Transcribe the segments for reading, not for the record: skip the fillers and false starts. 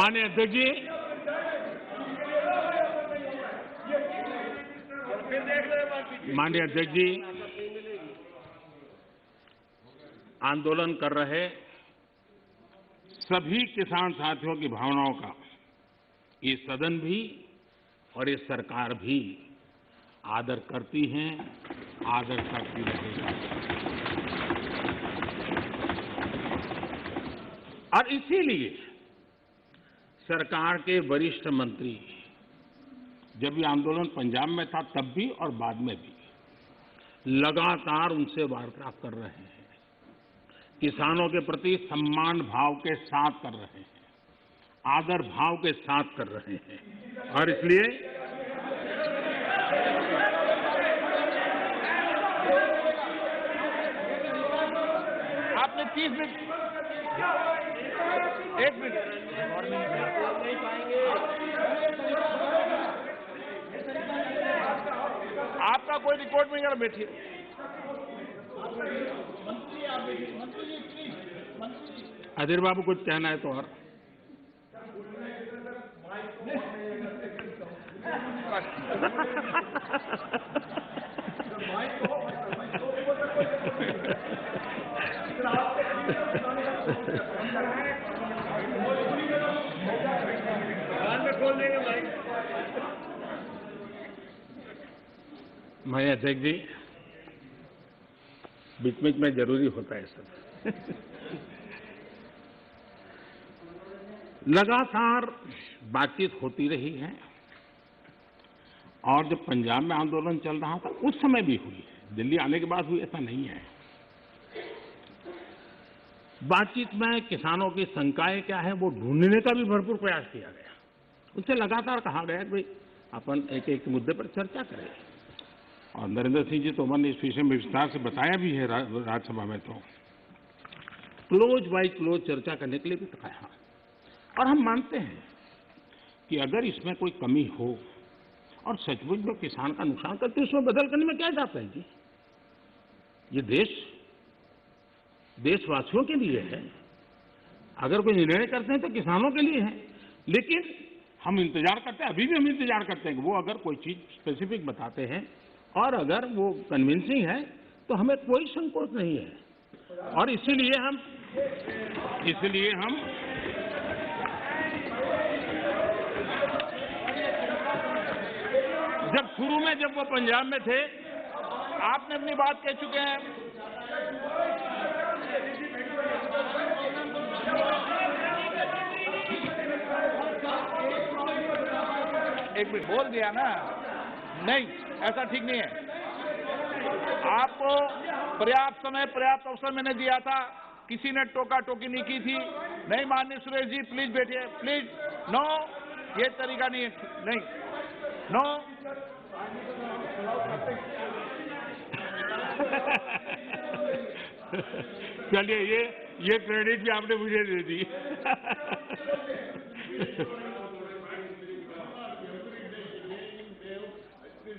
माननीय अध्यक्ष जी, आंदोलन कर रहे सभी किसान साथियों की भावनाओं का ये सदन भी और ये सरकार भी आदर करती हैं, आदर करती रहेगी। और इसीलिए सरकार के वरिष्ठ मंत्री जब ये आंदोलन पंजाब में था तब भी और बाद में भी लगातार उनसे वार्ता कर रहे हैं, किसानों के प्रति सम्मान भाव के साथ कर रहे हैं, आदर भाव के साथ कर रहे हैं। और इसलिए आपने 30 मिनट, 1 मिनट नहीं पाएंगे। आपका कोई रिकॉर्ड में जरा बैठिए। अधीर बाबू कुछ कहना है तो और मैं अध्यक्ष जी, बीच बीच में जरूरी होता है सब। लगातार बातचीत होती रही है और जब पंजाब में आंदोलन चल रहा था उस समय भी हुई है, दिल्ली आने के बाद हुई ऐसा नहीं है। बातचीत में किसानों की शंकाएं क्या है वो ढूंढने का भी भरपूर प्रयास किया गया। उनसे लगातार कहा गया कि भाई अपन एक एक मुद्दे पर चर्चा करें और नरेंद्र सिंह जी तोमर ने इस विषय में विस्तार से बताया भी है राज्यसभा में, तो क्लोज बाय क्लोज चर्चा करने के लिए भी कहा। और हम मानते हैं कि अगर इसमें कोई कमी हो और सचमुच में किसान का नुकसान करते उसमें बदल करने में क्या जाता है जी। ये देश देशवासियों के लिए है, अगर कोई निर्णय करते हैं तो किसानों के लिए है। लेकिन हम इंतजार करते हैं, अभी भी हम इंतजार करते हैं कि वो अगर कोई चीज स्पेसिफिक बताते हैं और अगर वो कन्विंसिंग है तो हमें कोई संकोच नहीं है। और इसीलिए हम शुरू में जब वो पंजाब में थे, आपने अपनी बात कह चुके हैं। एक मिनट बोल दिया ना, नहीं ऐसा ठीक नहीं है। आपको पर्याप्त समय पर्याप्त अवसर मैंने दिया था, किसी ने टोका टोकी नहीं की थी। नहीं माननीय सुरेश जी प्लीज बैठिए, प्लीज। नो, ये तरीका नहीं है, नहीं, नो। चलिए ये क्रेडिट भी आपने मुझे दे दी।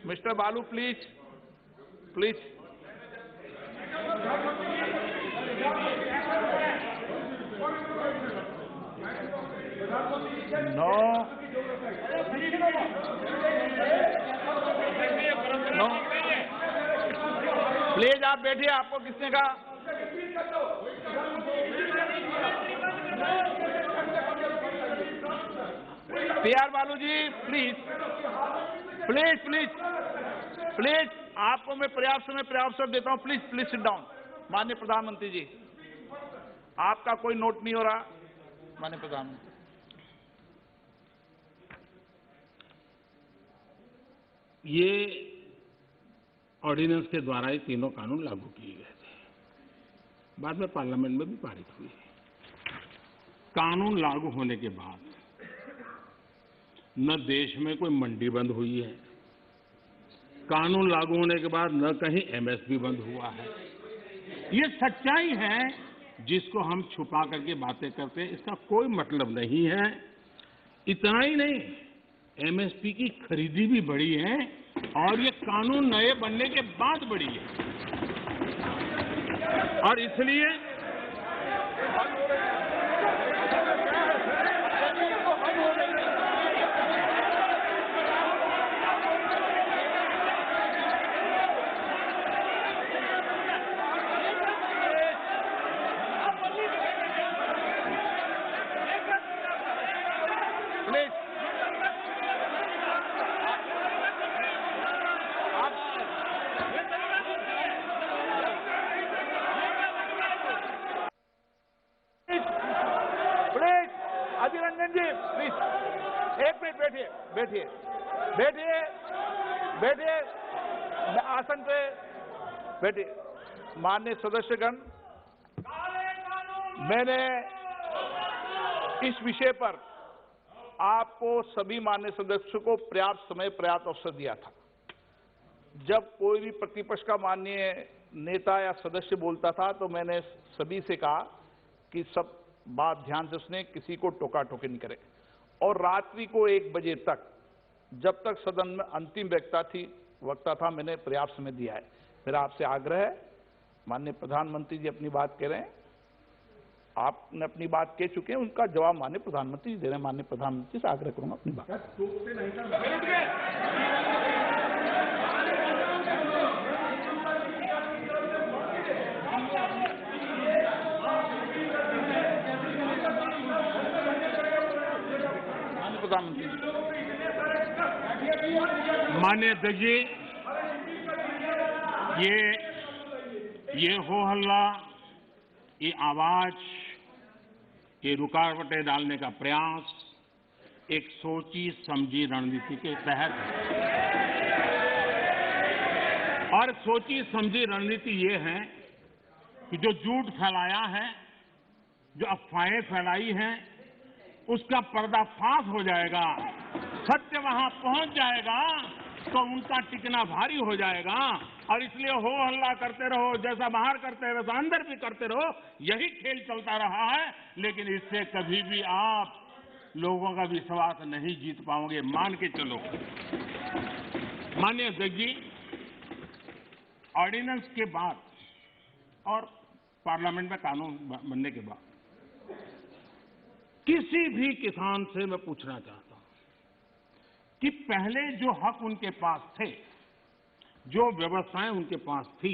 Mister Balu please, please. No, no, please आप बैठिए। आपको किसने कहा? PR Balu ji please, please please please, आपको मैं पर्याप्त समय पर्याप्त अवसर देता हूं। Please please sit down. माननीय प्रधानमंत्री जी, आपका कोई नोट नहीं हो रहा। माननीय प्रधानमंत्री, ये ऑर्डिनेंस के द्वारा ये तीनों कानून लागू किए गए थे, बाद में पार्लियामेंट में भी पारित हुए। कानून लागू होने के बाद न देश में कोई मंडी बंद हुई है, कानून लागू होने के बाद न कहीं एमएसपी बंद हुआ है। ये सच्चाई है जिसको हम छुपा करके बातें करते हैं, इसका कोई मतलब नहीं है। इतना ही नहीं, एमएसपी की खरीदी भी बढ़ी है और ये कानून नए बनने के बाद बढ़ी है। और इसलिए रंजन जी प्लीज, एक मिनट बैठिए, बैठिए, बैठिए, बैठिए, आसन पे बैठिए। माननीय सदस्यगण, मैंने इस विषय पर आपको सभी माननीय सदस्यों को पर्याप्त समय, पर्याप्त अवसर दिया था। जब कोई भी प्रतिपक्ष का माननीय नेता या सदस्य बोलता था तो मैंने सभी से कहा कि सब बात ध्यान से सुने, किसी को टोका टोकी नहीं करे। और रात्रि को 1 बजे तक, जब तक सदन में अंतिम वक्ता था, मैंने पर्याप्त समय दिया है। मेरा आपसे आग्रह है, माननीय प्रधानमंत्री जी अपनी बात कह रहे हैं, आपने अपनी बात कह चुके हैं, उनका जवाब माननीय प्रधानमंत्री जी दे रहे हैं। माननीय प्रधानमंत्री से आग्रह करूंगा अपनी बात। प्रधानमंत्री माननीय अध्यक्ष जी, ये हो हल्ला, ये आवाज, ये रुकावटें डालने का प्रयास एक सोची समझी रणनीति के तहत है। और सोची समझी रणनीति ये है कि जो झूठ फैलाया है, जो अफवाहें फैलाई हैं, उसका पर्दाफाश हो जाएगा, सत्य वहां पहुंच जाएगा तो उनका टिकना भारी हो जाएगा। और इसलिए हो हल्ला करते रहो, जैसा बाहर करते रहो वैसा अंदर भी करते रहो, यही खेल चलता रहा है। लेकिन इससे कभी भी आप लोगों का विश्वास नहीं जीत पाओगे, मान के चलो। माननीय अध्यक्ष जी, ऑर्डिनेंस के बाद और पार्लियामेंट में कानून बनने के बाद किसी भी किसान से मैं पूछना चाहता हूं कि पहले जो हक उनके पास थे, जो व्यवस्थाएं उनके पास थी,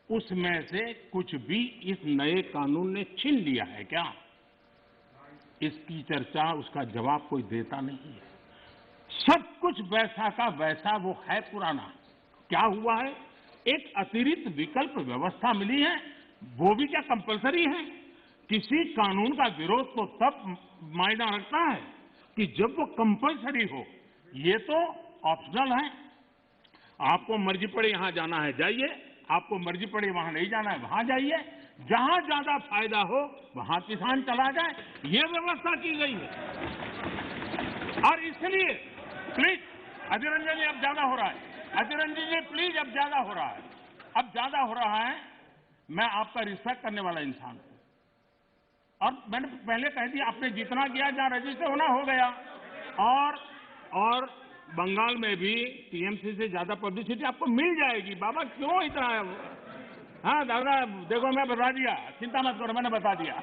उसमें से कुछ भी इस नए कानून ने छीन लिया है क्या? इसकी चर्चा, उसका जवाब कोई देता नहीं है। सब कुछ वैसा का वैसा वो है पुराना। क्या हुआ है? एक अतिरिक्त विकल्प व्यवस्था मिली है, वो भी क्या कंपलसरी है? किसी कानून का विरोध तो तब मायना रखता है कि जब वो कंपलसरी हो। ये तो ऑप्शनल है। आपको मर्जी पड़े यहां जाना है जाइए, आपको मर्जी पड़े वहां नहीं जाना है वहां जाइए, जहां ज्यादा फायदा हो वहां किसान चला जाए, ये व्यवस्था की गई है। और इसलिए प्लीज अधीर रंजन जी, अब ज्यादा हो रहा है। अधीर रंजन जी प्लीज, अब ज्यादा हो रहा है, अब ज्यादा हो रहा है। मैं आपका रिस्पेक्ट करने वाला इंसान हूं और मैंने पहले कह दिया, आपने जितना किया जहां रजिस्टर होना हो गया। और बंगाल में भी टीएमसी से ज्यादा पब्लिसिटी आपको मिल जाएगी। बाबा क्यों इतना? हाँ दादा, देखो मैं बता दिया, चिंता मत करो, मैंने बता दिया।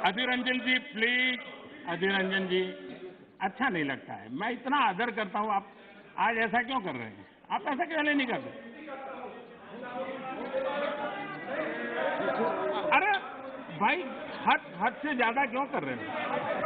अधीर रंजन जी प्लीज, अधीर रंजन जी, अच्छा नहीं लगता है। मैं इतना आदर करता हूं, आप आज ऐसा क्यों कर रहे हैं? आप ऐसा क्यों नहीं कर रहे? अरे भाई, हद से ज्यादा क्यों कर रहे हो?